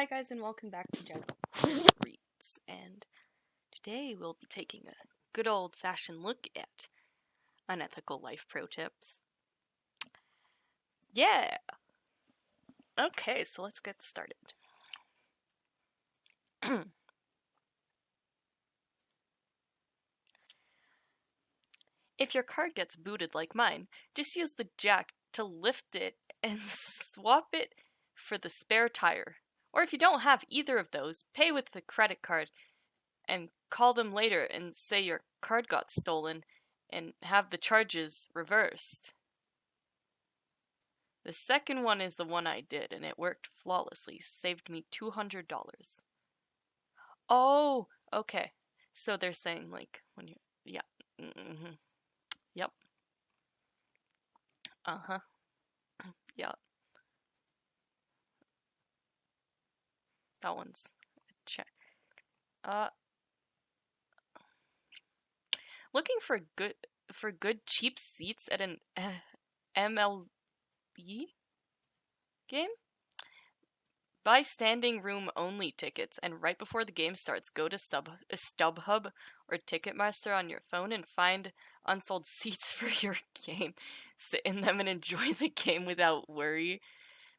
Hi guys and welcome back to Jagster Reads, and today we'll be taking a good old-fashioned look at unethical life pro tips. Yeah! Okay, so let's get started. If your car gets booted like mine, just use the jack to lift it and swap it for the spare tire. Or if you don't have either of those, pay with the credit card and call them later and say your card got stolen and have the charges reversed. The second one is the one I did, and it worked flawlessly. Saved me $200. Oh, okay. So they're saying, like, when you... Yeah. Mm-hmm. Yep. Uh-huh. Yeah. That one's a check. Looking for good cheap seats at an MLB game? Buy standing room only tickets, and right before the game starts, go to StubHub or Ticketmaster on your phone and find unsold seats for your game. Sit in them and enjoy the game without worry.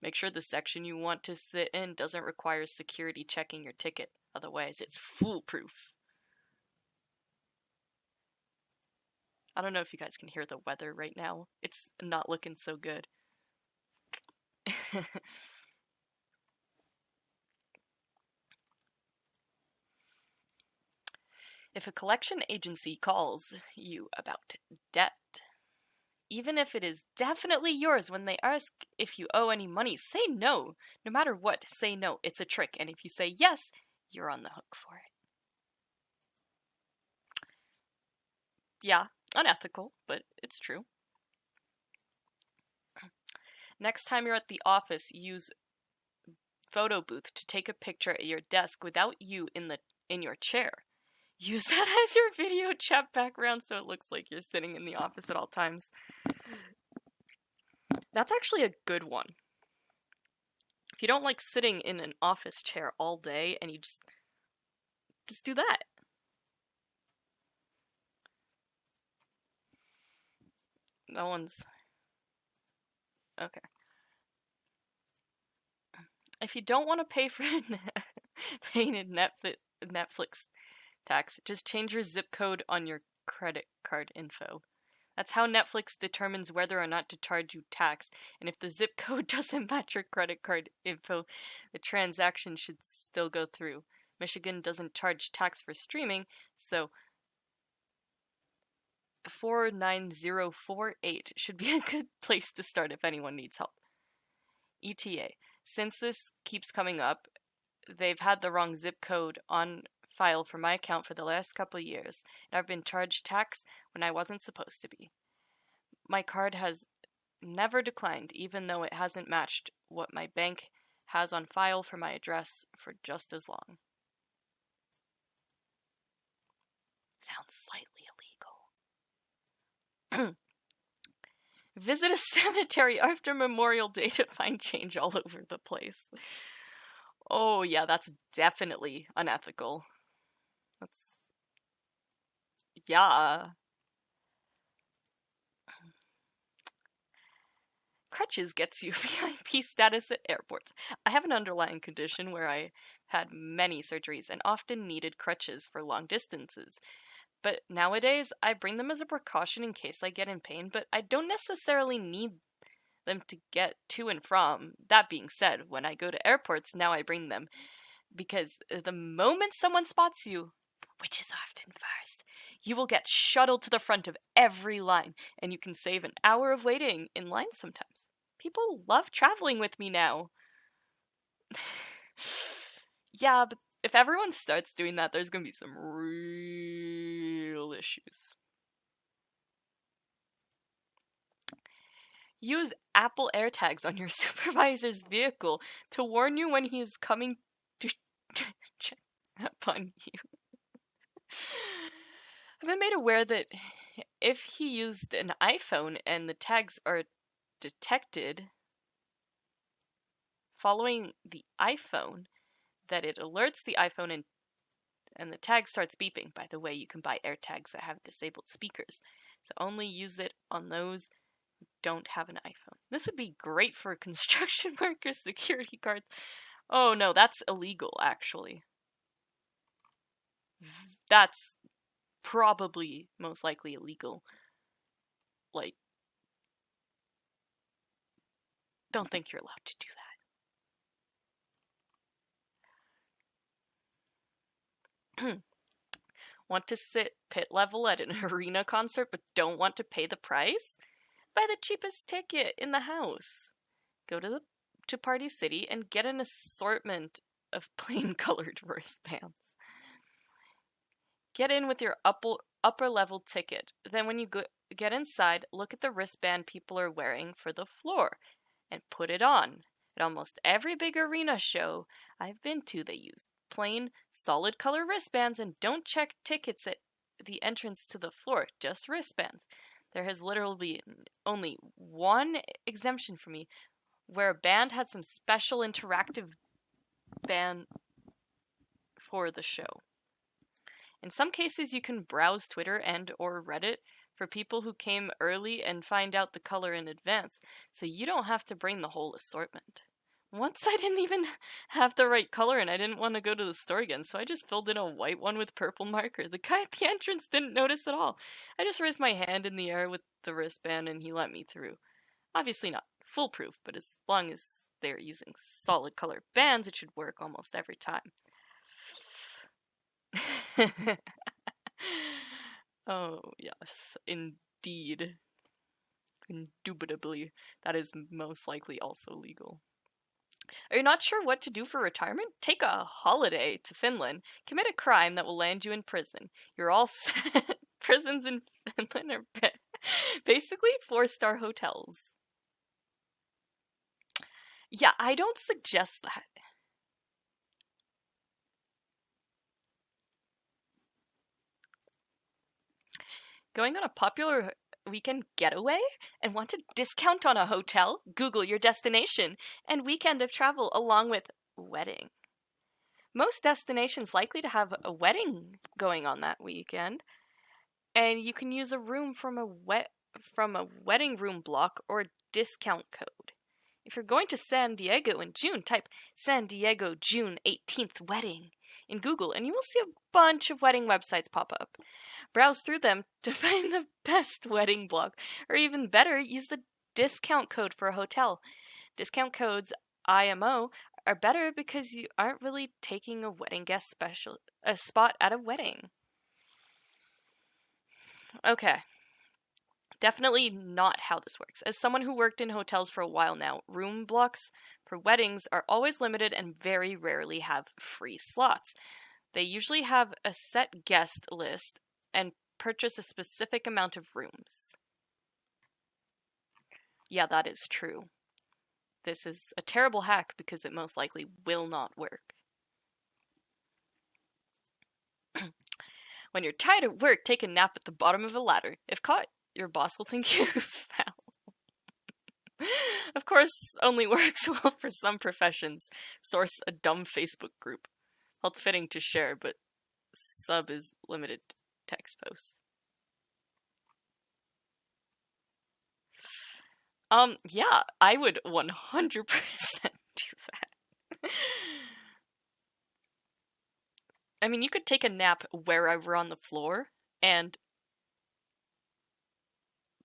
Make sure the section you want to sit in doesn't require security checking your ticket. Otherwise, it's foolproof. I don't know if you guys can hear the weather right now. It's not looking so good. If a collection agency calls you about debt, even if it is definitely yours, when they ask if you owe any money, say no. No matter what, say no. It's a trick. And if you say yes, you're on the hook for it. Yeah, unethical, but it's true. Next time you're at the office, use photo booth to take a picture at your desk without you in your chair. Use that as your video chat background so it looks like you're sitting in the office at all times. That's actually a good one. If you don't like sitting in an office chair all day and you just do that. That one's okay. If you don't want to pay for paying a Netflix tax, just change your zip code on your credit card info. That's how Netflix determines whether or not to charge you tax, and if the zip code doesn't match your credit card info, the transaction should still go through. Michigan doesn't charge tax for streaming, so 49048 should be a good place to start if anyone needs help. ETA. Since this keeps coming up, they've had the wrong zip code on file for my account for the last couple of years, and I've been charged tax when I wasn't supposed to be. My card has never declined, even though it hasn't matched what my bank has on file for my address for just as long. Sounds slightly illegal. Visit a cemetery after Memorial Day to find change all over the place. Oh yeah, that's definitely unethical. Yeah. Crutches gets you VIP status at airports. I have an underlying condition where I had many surgeries and often needed crutches for long distances. But nowadays, I bring them as a precaution in case I get in pain, but I don't necessarily need them to get to and from. That being said, when I go to airports, now I bring them because the moment someone spots you, which is often first, you will get shuttled to the front of every line, and you can save an hour of waiting in line sometimes. People love traveling with me now. Yeah, but if everyone starts doing that, there's gonna be some real issues. Use Apple AirTags on your supervisor's vehicle to warn you when he is coming to check up on you. I've been made aware that if he used an iPhone and the tags are detected following the iPhone, that it alerts the iPhone and the tag starts beeping. By the way, you can buy AirTags that have disabled speakers, so only use it on those who don't have an iPhone. This would be great for construction workers, security guards. Oh no, that's illegal, actually. That's probably most likely illegal. Like, don't think you're allowed to do that. Want to sit pit level at an arena concert but don't want to pay the price? Buy the cheapest ticket in the house. Go to Party City and get an assortment of plain colored wristbands. Get in with your upper level ticket. Then when you get inside, look at the wristband people are wearing for the floor and put it on. At almost every big arena show I've been to, they use plain, solid color wristbands and don't check tickets at the entrance to the floor, just wristbands. There has literally been only one exemption for me, where a band had some special interactive band for the show. In some cases, you can browse Twitter and or Reddit for people who came early and find out the color in advance, so you don't have to bring the whole assortment. Once I didn't even have the right color and I didn't want to go to the store again, so I just filled in a white one with purple marker. The guy at the entrance didn't notice at all. I just raised my hand in the air with the wristband and he let me through. Obviously not foolproof, but as long as they're using solid color bands, it should work almost every time. Oh, yes, indeed. Indubitably, that is most likely also legal. Are you not sure what to do for retirement? Take a holiday to Finland. Commit a crime that will land you in prison. You're all set. Prisons in Finland are basically 4-star hotels. Yeah, I don't suggest that. Going on a popular weekend getaway and want a discount on a hotel? Google your destination and weekend of travel along with wedding. Most destinations likely to have a wedding going on that weekend, and you can use a room from a wedding room block or a discount code. If you're going to San Diego in June, type San Diego June 18th wedding in Google and you will see a bunch of wedding websites pop up. Browse through them to find the best wedding block, or even better, use the discount code for a hotel. Discount codes IMO are better because you aren't really taking a wedding guest a spot at a wedding. Okay. Definitely not how this works. As someone who worked in hotels for a while now, room blocks for weddings are always limited and very rarely have free slots. They usually have a set guest list and purchase a specific amount of rooms. Yeah, that is true. This is a terrible hack because it most likely will not work. When you're tired at work, take a nap at the bottom of a ladder. If caught, your boss will think you fell. Of course, only works well for some professions. Source a dumb Facebook group. Felt fitting to share, but sub is limited to text posts. Yeah, I would 100% do that. I mean, you could take a nap wherever on the floor, and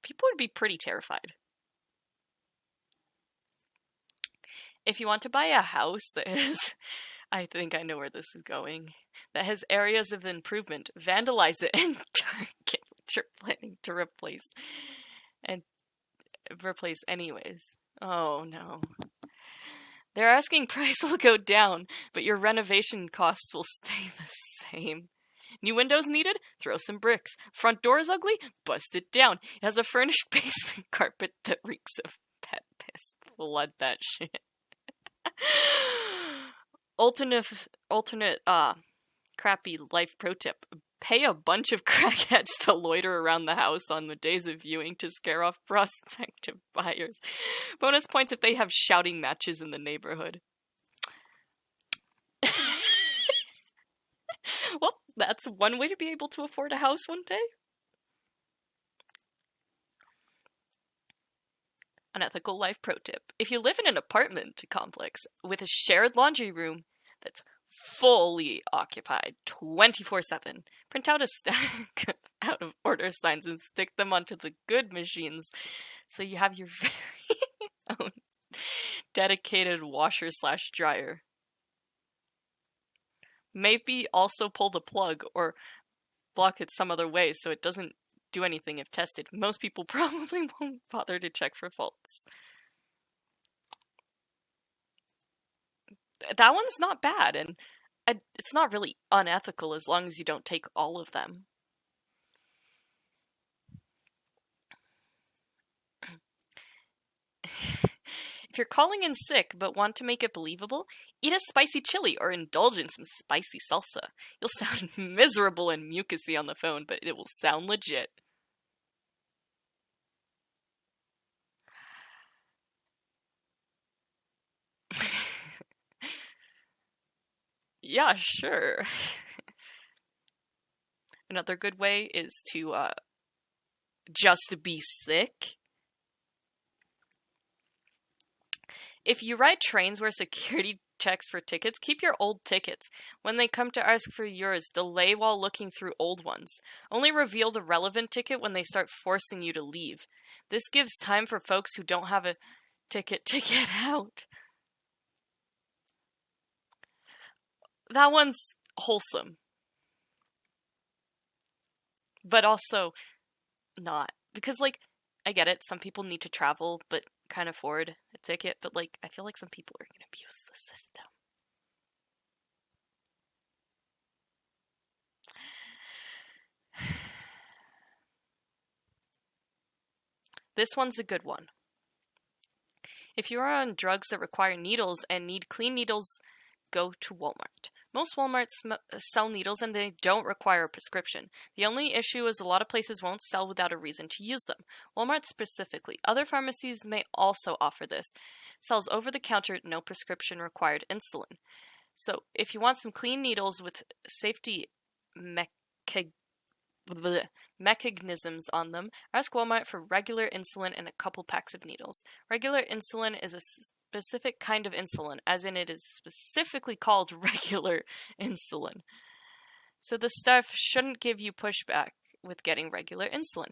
people would be pretty terrified. If you want to buy a house that is, I think I know where this is going, that has areas of improvement, vandalize it and target what you're planning to replace anyways. Oh no. Their asking price will go down, but your renovation costs will stay the same. New windows needed? Throw some bricks. Front door is ugly? Bust it down. It has a furnished basement carpet that reeks of pet piss. Flood that shit. Alternate crappy life pro tip. Pay a bunch of crackheads to loiter around the house on the days of viewing to scare off prospective buyers. Bonus points if they have shouting matches in the neighborhood. Well, that's one way to be able to afford a house one day. Unethical life pro tip. If you live in an apartment complex with a shared laundry room that's fully occupied 24/7, print out a stack of out of order signs and stick them onto the good machines so you have your very own dedicated washer/dryer. Maybe also pull the plug or block it some other way so it doesn't do anything if tested. Most people probably won't bother to check for faults. That one's not bad, and it's not really unethical as long as you don't take all of them. If you're calling in sick but want to make it believable, eat a spicy chili or indulge in some spicy salsa. You'll sound miserable and mucusy on the phone, but it will sound legit. Yeah, sure. Another good way is to just be sick. If you ride trains where security checks for tickets, keep your old tickets. When they come to ask for yours, delay while looking through old ones. Only reveal the relevant ticket when they start forcing you to leave. This gives time for folks who don't have a ticket to get out. That one's wholesome. But also not. Because, like, I get it, some people need to travel, but can't afford a ticket, but, like, I feel like some people are gonna abuse the system. This one's a good one. If you are on drugs that require needles and need clean needles, go to Walmart. Most Walmarts sell needles and they don't require a prescription. The only issue is a lot of places won't sell without a reason to use them. Walmart specifically. Other pharmacies may also offer this. Sells over-the-counter, no prescription required insulin. So if you want some clean needles with safety mechanisms on them, ask Walmart for regular insulin and a couple packs of needles. Regular insulin is a specific kind of insulin, as in it is specifically called regular insulin. So the stuff shouldn't give you pushback with getting regular insulin.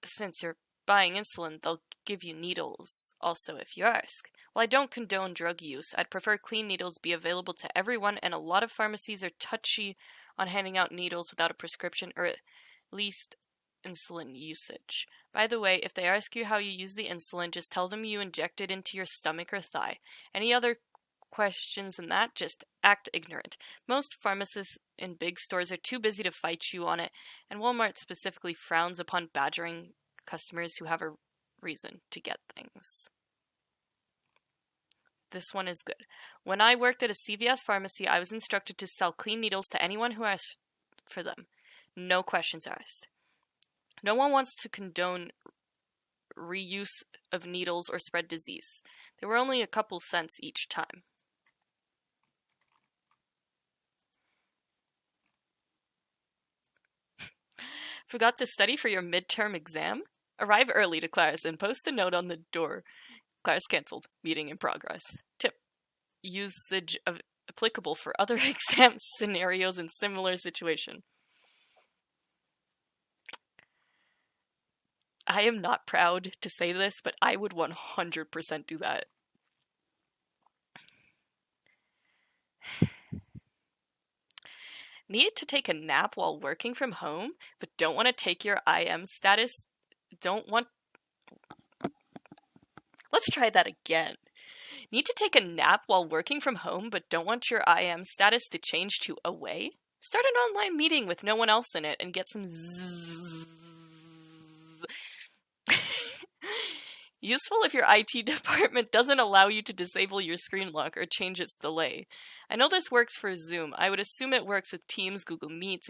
Since you're buying insulin, they'll give you needles also if you ask. While I don't condone drug use, I'd prefer clean needles be available to everyone, and a lot of pharmacies are touchy on handing out needles without a prescription or at least insulin usage. By the way, if they ask you how you use the insulin, just tell them you inject it into your stomach or thigh. Any other questions than that, just act ignorant. Most pharmacists in big stores are too busy to fight you on it, and Walmart specifically frowns upon badgering customers who have a reason to get things. This one is good. When I worked at a CVS pharmacy, I was instructed to sell clean needles to anyone who asked for them. No questions asked. No one wants to condone reuse of needles or spread disease. They were only a couple cents each time. Forgot to study for your midterm exam? Arrive early to class and post a note on the door. Class cancelled. Meeting in progress. Tip. Usage of applicable for other exam scenarios in similar situation. I am not proud to say this, but I would 100% do that. Need to take a nap while working from home, but don't want to take your IM status? Let's try that again. Need to take a nap while working from home, but don't want your IM status to change to away? Start an online meeting with no one else in it and get some zzz. Useful if your IT department doesn't allow you to disable your screen lock or change its delay. I know this works for Zoom. I would assume it works with Teams, Google Meets,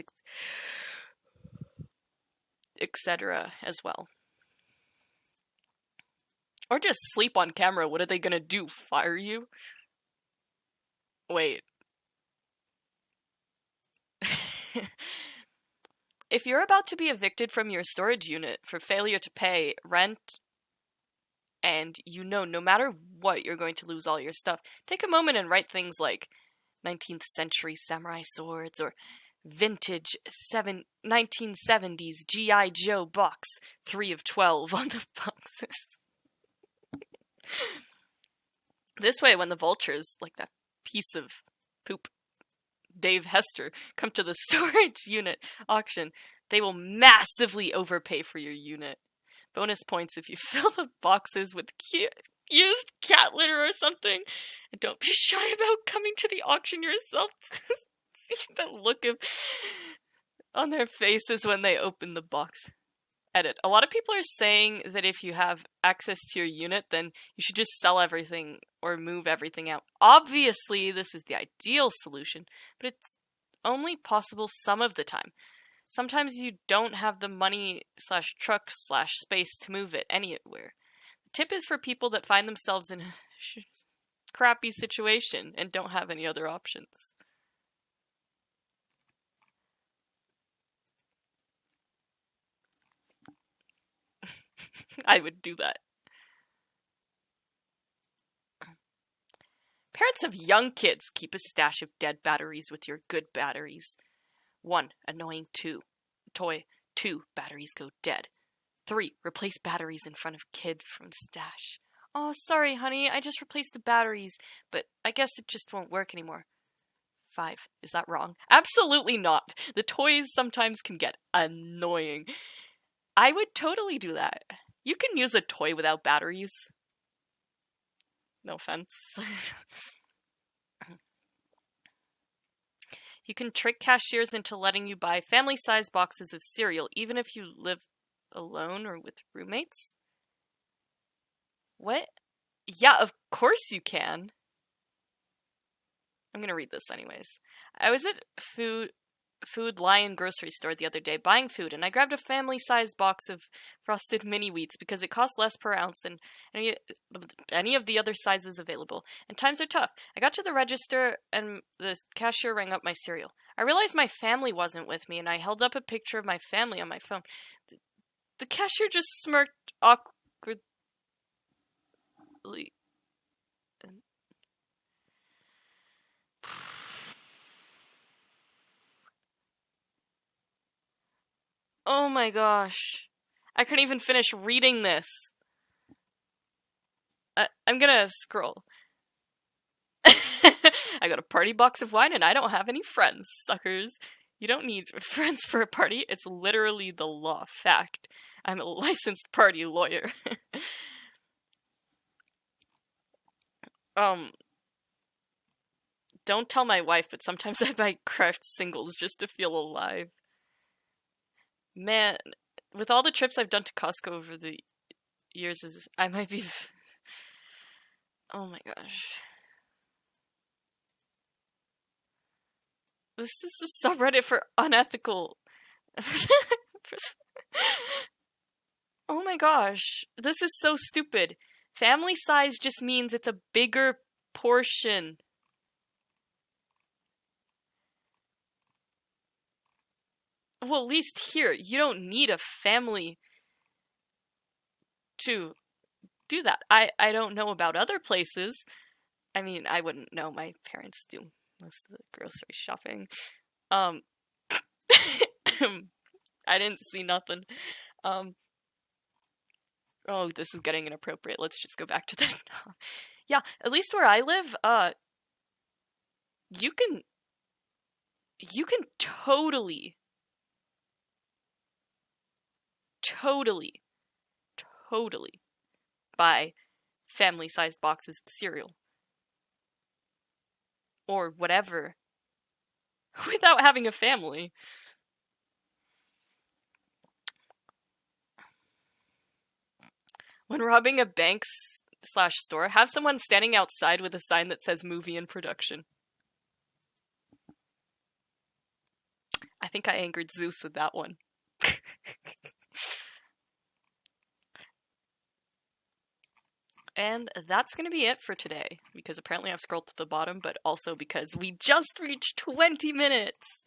etc. as well. Or just sleep on camera. What are they gonna do? Fire you? Wait. If you're about to be evicted from your storage unit for failure to pay rent, and you know no matter what you're going to lose all your stuff, take a moment and write things like 19th century samurai swords or vintage 1970s G.I. Joe box 3 of 12 on the boxes. This way, when the vultures, like that piece of poop Dave Hester, come to the storage unit auction, they will massively overpay for your unit. Bonus points if you fill the boxes with used cat litter or something. And don't be shy about coming to the auction yourself to see the look on their faces when they open the box. Edit. A lot of people are saying that if you have access to your unit, then you should just sell everything or move everything out. Obviously, this is the ideal solution, but it's only possible some of the time. Sometimes you don't have the money / truck / space to move it anywhere. The tip is for people that find themselves in a crappy situation and don't have any other options. I would do that. Parents of young kids, keep a stash of dead batteries with your good batteries. 1. Annoying toy. 2. Batteries go dead. 3. Replace batteries in front of kid from stash. Oh, sorry, honey, I just replaced the batteries, but I guess it just won't work anymore. 5. Is that wrong? Absolutely not. The toys sometimes can get annoying. I would totally do that. You can use a toy without batteries. No offense. You can trick cashiers into letting you buy family-sized boxes of cereal, even if you live alone or with roommates. What? Yeah, of course you can. I'm gonna read this anyways. I was at Food Lion grocery store the other day buying food, and I grabbed a family-sized box of frosted mini wheats because it costs less per ounce than any of the other sizes available, and times are tough. I got to the register and the cashier rang up my cereal. I realized my family wasn't with me, and I held up a picture of my family on my phone. The cashier just smirked awkwardly. Oh my gosh. I couldn't even finish reading this. I'm gonna scroll. I got a party box of wine and I don't have any friends, suckers. You don't need friends for a party. It's literally the law. Fact. I'm a licensed party lawyer. Don't tell my wife, but sometimes I buy craft singles just to feel alive. Man, with all the trips I've done to Costco over the years, I might be... Oh my gosh. This is a subreddit for unethical... Oh my gosh. This is so stupid. Family size just means it's a bigger portion. Well, at least here, you don't need a family to do that. I don't know about other places. I mean, I wouldn't know. My parents do most of the grocery shopping. I didn't see nothing. Oh, this is getting inappropriate. Let's just go back to this. Yeah, at least where I live, you can totally buy family-sized boxes of cereal or whatever without having a family. When robbing a bank/store, have someone standing outside with a sign that says movie in production. I think I angered Zeus with that one. And that's going to be it for today, because apparently I've scrolled to the bottom, but also because we just reached 20 minutes!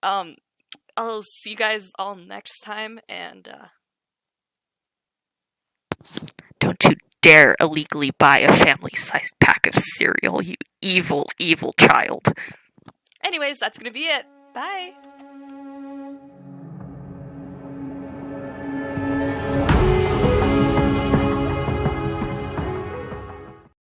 I'll see you guys all next time, and Don't you dare illegally buy a family-sized pack of cereal, you evil, evil child. anyways, that's gonna be it. Bye!